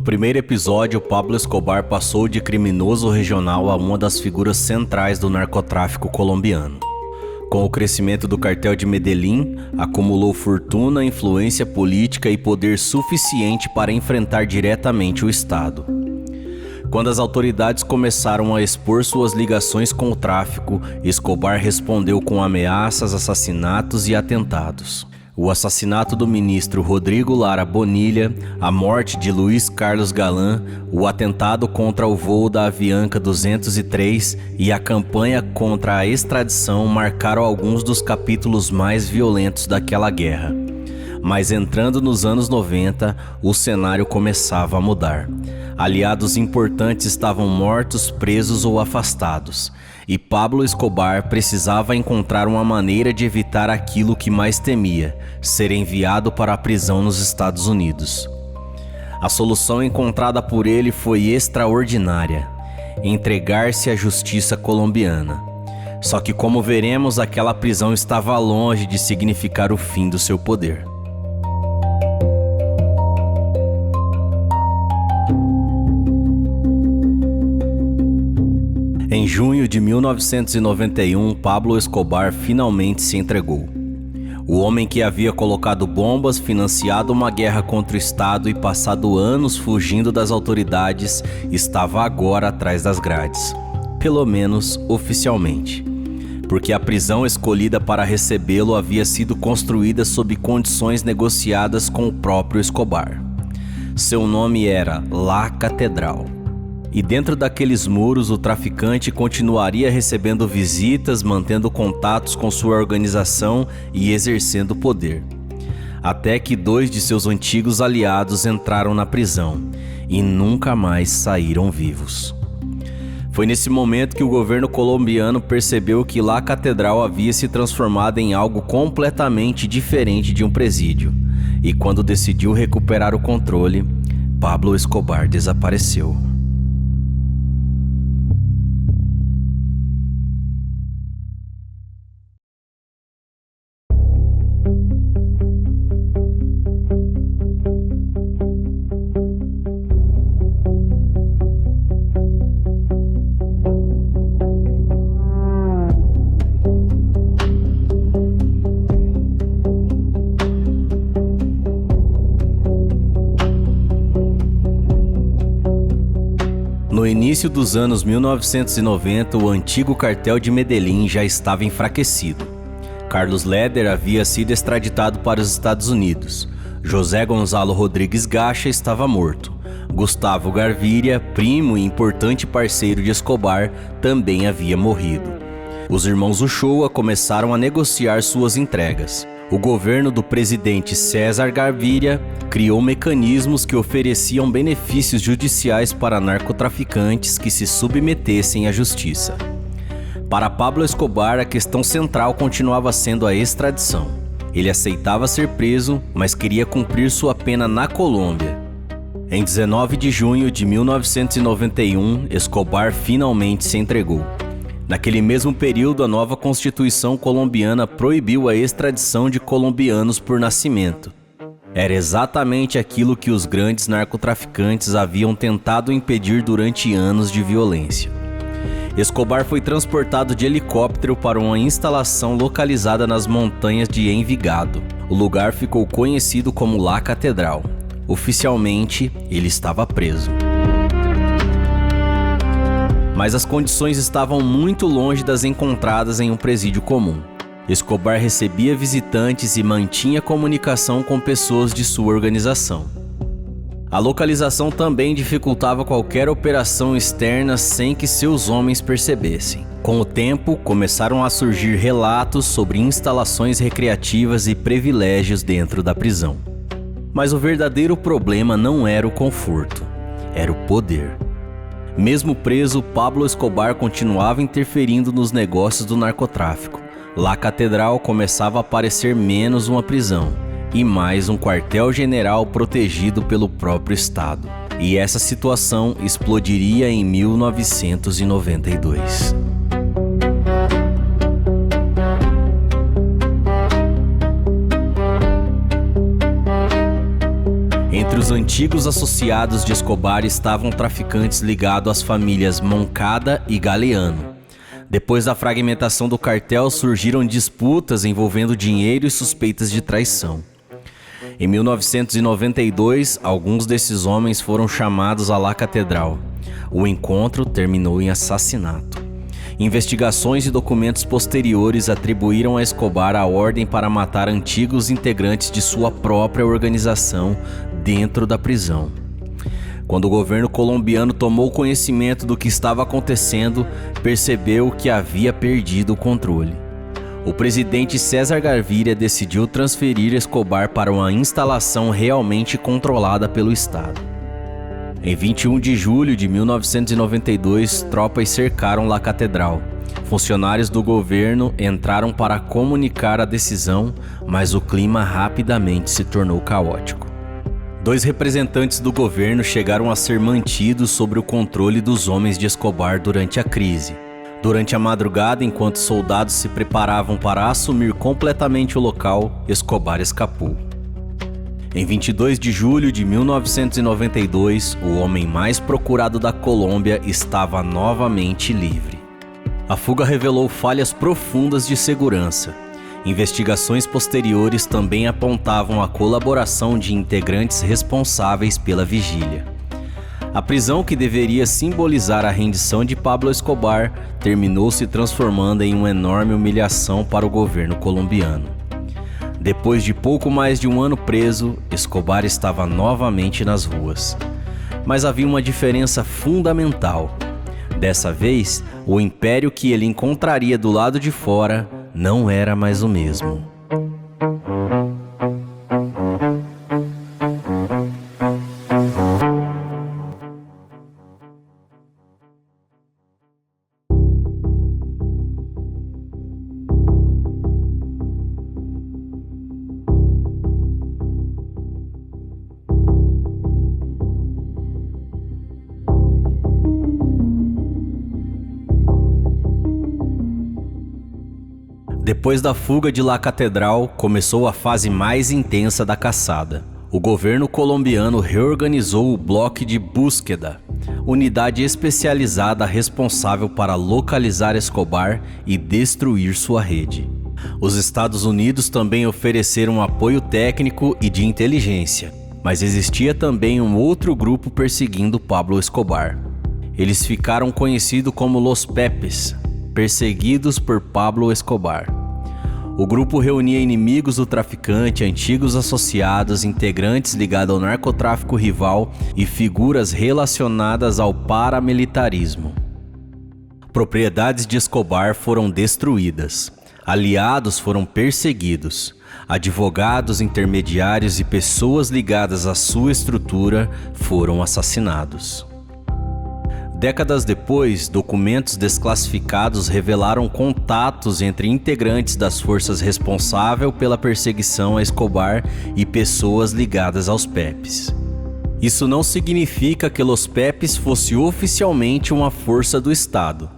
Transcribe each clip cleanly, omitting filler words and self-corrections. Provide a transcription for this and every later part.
primeiro episódio, Pablo Escobar passou de criminoso regional a uma das figuras centrais do narcotráfico colombiano. Com o crescimento do cartel de Medellín, acumulou fortuna, influência política e poder suficiente para enfrentar diretamente o Estado. Quando as autoridades começaram a expor suas ligações com o tráfico, Escobar respondeu com ameaças, assassinatos e atentados. O assassinato do ministro Rodrigo Lara Bonilla, a morte de Luiz Carlos Galán, o atentado contra o voo da Avianca 203 e a campanha contra a extradição marcaram alguns dos capítulos mais violentos daquela guerra. Mas entrando nos anos 90, o cenário começava a mudar. Aliados importantes estavam mortos, presos ou afastados. E Pablo Escobar precisava encontrar uma maneira de evitar aquilo que mais temia, ser enviado para a prisão nos Estados Unidos. A solução encontrada por ele foi extraordinária: entregar-se à justiça colombiana. Só que, como veremos, aquela prisão estava longe de significar o fim do seu poder. Em junho de 1991, Pablo Escobar finalmente se entregou. O homem que havia colocado bombas, financiado uma guerra contra o Estado e passado anos fugindo das autoridades, estava agora atrás das grades. Pelo menos oficialmente. Porque a prisão escolhida para recebê-lo havia sido construída sob condições negociadas com o próprio Escobar. Seu nome era La Catedral. E dentro daqueles muros, o traficante continuaria recebendo visitas, mantendo contatos com sua organização e exercendo poder. Até que 2 de seus antigos aliados entraram na prisão e nunca mais saíram vivos. Foi nesse momento que o governo colombiano percebeu que La Catedral havia se transformado em algo completamente diferente de um presídio. E quando decidiu recuperar o controle, Pablo Escobar desapareceu. No início dos anos 1990, o antigo cartel de Medellín já estava enfraquecido. Carlos Leder havia sido extraditado para os Estados Unidos. José Gonzalo Rodrigues Gacha estava morto. Gustavo Gaviria, primo e importante parceiro de Escobar, também havia morrido. Os irmãos Uchoa começaram a negociar suas entregas. O governo do presidente César Gaviria criou mecanismos que ofereciam benefícios judiciais para narcotraficantes que se submetessem à justiça. Para Pablo Escobar, a questão central continuava sendo a extradição. Ele aceitava ser preso, mas queria cumprir sua pena na Colômbia. Em 19 de junho de 1991, Escobar finalmente se entregou. Naquele mesmo período, a nova Constituição colombiana proibiu a extradição de colombianos por nascimento. Era exatamente aquilo que os grandes narcotraficantes haviam tentado impedir durante anos de violência. Escobar foi transportado de helicóptero para uma instalação localizada nas montanhas de Envigado. O lugar ficou conhecido como La Catedral. Oficialmente, ele estava preso. Mas as condições estavam muito longe das encontradas em um presídio comum. Escobar recebia visitantes e mantinha comunicação com pessoas de sua organização. A localização também dificultava qualquer operação externa sem que seus homens percebessem. Com o tempo, começaram a surgir relatos sobre instalações recreativas e privilégios dentro da prisão. Mas o verdadeiro problema não era o conforto, era o poder. Mesmo preso, Pablo Escobar continuava interferindo nos negócios do narcotráfico. La Catedral começava a parecer menos uma prisão e mais um quartel-general protegido pelo próprio Estado. E essa situação explodiria em 1992. Entre os os antigos associados de Escobar estavam traficantes ligados às famílias Moncada e Galeano. Depois da fragmentação do cartel, surgiram disputas envolvendo dinheiro e suspeitas de traição. Em 1992, alguns desses homens foram chamados à La Catedral. O encontro terminou em assassinato. Investigações e documentos posteriores atribuíram a Escobar a ordem para matar antigos integrantes de sua própria organização dentro da prisão. Quando o governo colombiano tomou conhecimento do que estava acontecendo, percebeu que havia perdido o controle. O presidente César Gaviria decidiu transferir Escobar para uma instalação realmente controlada pelo Estado. Em 21 de julho de 1992, tropas cercaram La Catedral. Funcionários do governo entraram para comunicar a decisão, mas o clima rapidamente se tornou caótico. 2 representantes do governo chegaram a ser mantidos sob o controle dos homens de Escobar durante a crise. Durante a madrugada, enquanto soldados se preparavam para assumir completamente o local, Escobar escapou. Em 22 de julho de 1992, o homem mais procurado da Colômbia estava novamente livre. A fuga revelou falhas profundas de segurança. Investigações posteriores também apontavam a colaboração de integrantes responsáveis pela vigília. A prisão, que deveria simbolizar a rendição de Pablo Escobar, terminou se transformando em uma enorme humilhação para o governo colombiano. Depois de pouco mais de um ano preso, Escobar estava novamente nas ruas. Mas havia uma diferença fundamental. Dessa vez, o império que ele encontraria do lado de fora não era mais o mesmo. Depois da fuga de La Catedral, começou a fase mais intensa da caçada. O governo colombiano reorganizou o Bloque de Búsqueda, unidade especializada responsável para localizar Escobar e destruir sua rede. Os Estados Unidos também ofereceram apoio técnico e de inteligência, mas existia também um outro grupo perseguindo Pablo Escobar. Eles ficaram conhecidos como Los Pepes, perseguidos por Pablo Escobar. O grupo reunia inimigos do traficante, antigos associados, integrantes ligados ao narcotráfico rival e figuras relacionadas ao paramilitarismo. Propriedades de Escobar foram destruídas. Aliados foram perseguidos. Advogados, intermediários e pessoas ligadas à sua estrutura foram assassinados. Décadas depois, documentos desclassificados revelaram contatos entre integrantes das forças responsáveis pela perseguição a Escobar e pessoas ligadas aos Pepes. Isso não significa que Los Pepes fosse oficialmente uma força do Estado,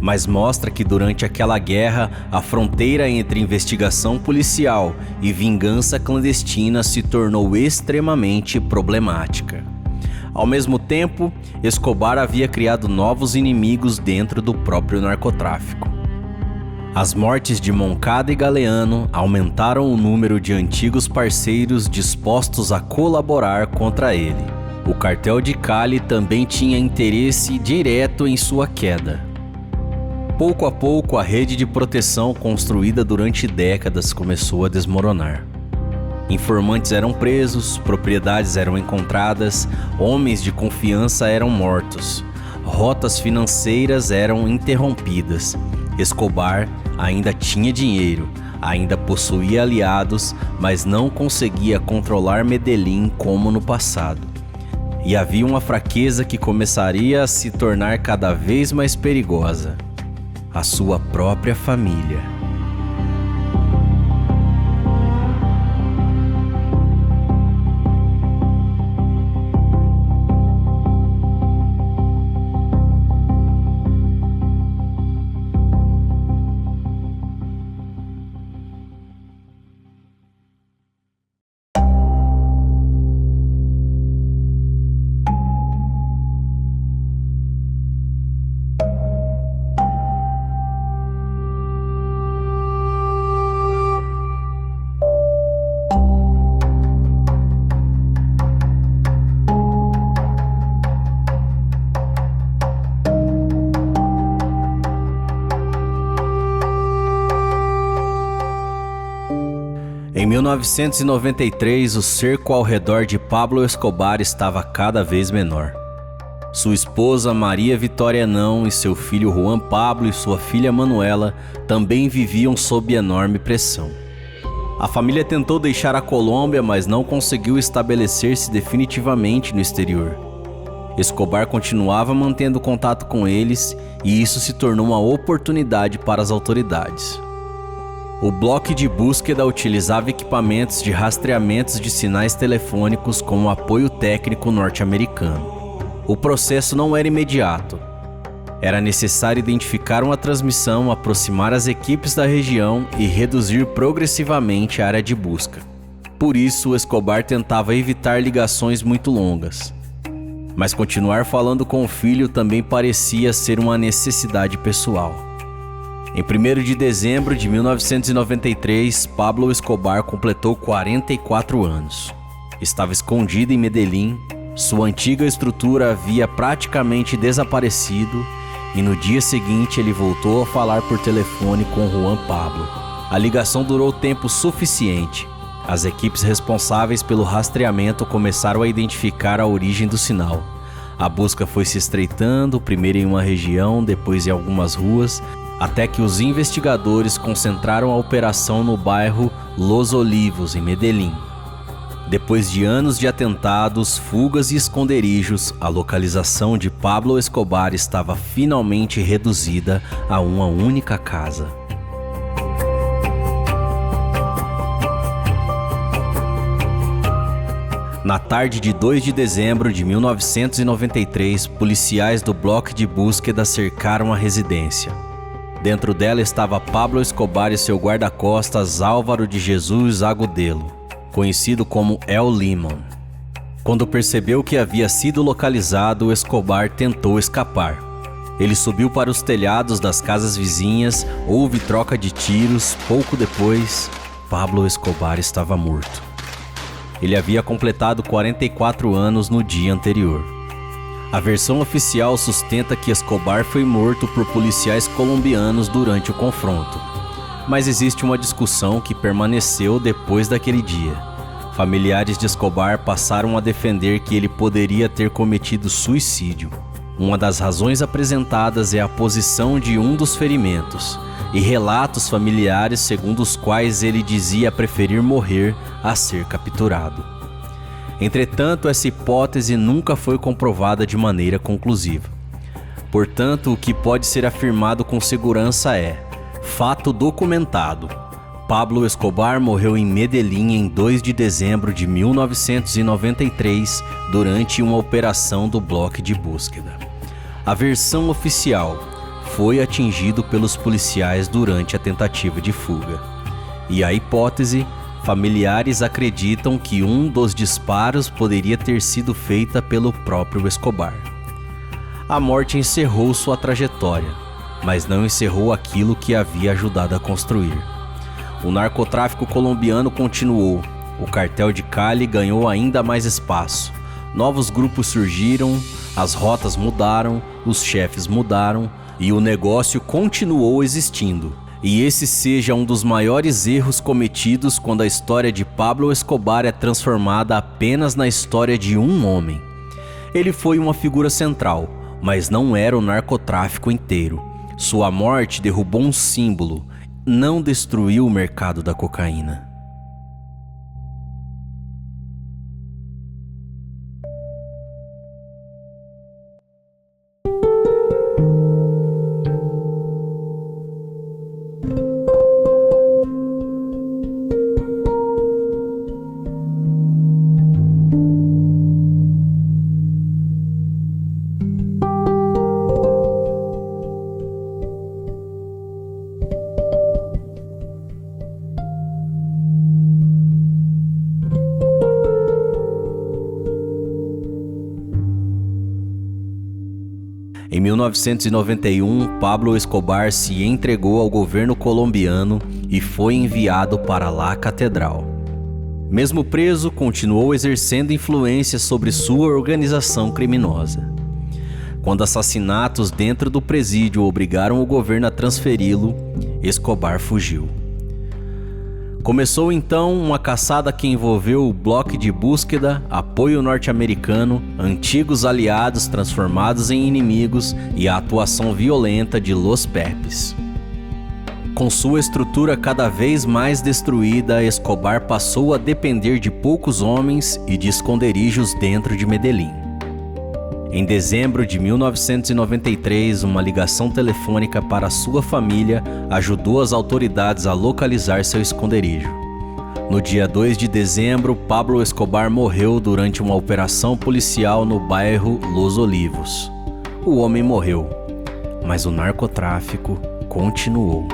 mas mostra que durante aquela guerra, a fronteira entre investigação policial e vingança clandestina se tornou extremamente problemática. Ao mesmo tempo, Escobar havia criado novos inimigos dentro do próprio narcotráfico. As mortes de Moncada e Galeano aumentaram o número de antigos parceiros dispostos a colaborar contra ele. O cartel de Cali também tinha interesse direto em sua queda. Pouco a pouco, a rede de proteção construída durante décadas começou a desmoronar. Informantes eram presos, propriedades eram encontradas, homens de confiança eram mortos, rotas financeiras eram interrompidas. Escobar ainda tinha dinheiro, ainda possuía aliados, mas não conseguia controlar Medellín como no passado. E havia uma fraqueza que começaria a se tornar cada vez mais perigosa: a sua própria família. Em 1993, o cerco ao redor de Pablo Escobar estava cada vez menor. Sua esposa Maria Vitória Henão e seu filho Juan Pablo e sua filha Manuela também viviam sob enorme pressão. A família tentou deixar a Colômbia, mas não conseguiu estabelecer-se definitivamente no exterior. Escobar continuava mantendo contato com eles e isso se tornou uma oportunidade para as autoridades. O bloco de búsqueda utilizava equipamentos de rastreamento de sinais telefônicos como apoio técnico norte-americano. O processo não era imediato. Era necessário identificar uma transmissão, aproximar as equipes da região e reduzir progressivamente a área de busca. Por isso, Escobar tentava evitar ligações muito longas. Mas continuar falando com o filho também parecia ser uma necessidade pessoal. Em 1º de dezembro de 1993, Pablo Escobar completou 44 anos. Estava escondido em Medellín, sua antiga estrutura havia praticamente desaparecido e no dia seguinte ele voltou a falar por telefone com Juan Pablo. A ligação durou tempo suficiente. As equipes responsáveis pelo rastreamento começaram a identificar a origem do sinal. A busca foi se estreitando, primeiro em uma região, depois em algumas ruas, até que os investigadores concentraram a operação no bairro Los Olivos, em Medellín. Depois de anos de atentados, fugas e esconderijos, a localização de Pablo Escobar estava finalmente reduzida a uma única casa. Na tarde de 2 de dezembro de 1993, policiais do bloco de búsqueda cercaram a residência. Dentro dela estava Pablo Escobar e seu guarda-costas Álvaro de Jesus Agudelo, conhecido como El Limón. Quando percebeu que havia sido localizado, Escobar tentou escapar. Ele subiu para os telhados das casas vizinhas, houve troca de tiros. Pouco depois, Pablo Escobar estava morto. Ele havia completado 44 anos no dia anterior. A versão oficial sustenta que Escobar foi morto por policiais colombianos durante o confronto. Mas existe uma discussão que permaneceu depois daquele dia. Familiares de Escobar passaram a defender que ele poderia ter cometido suicídio. Uma das razões apresentadas é a posição de um dos ferimentos e relatos familiares segundo os quais ele dizia preferir morrer a ser capturado. Entretanto, essa hipótese nunca foi comprovada de maneira conclusiva. Portanto, o que pode ser afirmado com segurança é: fato documentado. Pablo Escobar morreu em Medellín em 2 de dezembro de 1993 durante uma operação do bloco de búsqueda. A versão oficial: foi atingido pelos policiais durante a tentativa de fuga. E a hipótese: familiares acreditam que um dos disparos poderia ter sido feita pelo próprio Escobar. A morte encerrou sua trajetória, mas não encerrou aquilo que havia ajudado a construir. O narcotráfico colombiano continuou, o cartel de Cali ganhou ainda mais espaço, novos grupos surgiram, as rotas mudaram, os chefes mudaram e o negócio continuou existindo. E esse seja um dos maiores erros cometidos quando a história de Pablo Escobar é transformada apenas na história de um homem. Ele foi uma figura central, mas não era o narcotráfico inteiro. Sua morte derrubou um símbolo, não destruiu o mercado da cocaína. Em 1991, Pablo Escobar se entregou ao governo colombiano e foi enviado para La Catedral. Mesmo preso, continuou exercendo influência sobre sua organização criminosa. Quando assassinatos dentro do presídio obrigaram o governo a transferi-lo, Escobar fugiu. Começou então uma caçada que envolveu o bloco de búsqueda, apoio norte-americano, antigos aliados transformados em inimigos e a atuação violenta de Los Pepes. Com sua estrutura cada vez mais destruída, Escobar passou a depender de poucos homens e de esconderijos dentro de Medellín. Em dezembro de 1993, uma ligação telefônica para sua família ajudou as autoridades a localizar seu esconderijo. No dia 2 de dezembro, Pablo Escobar morreu durante uma operação policial no bairro Los Olivos. O homem morreu, mas o narcotráfico continuou.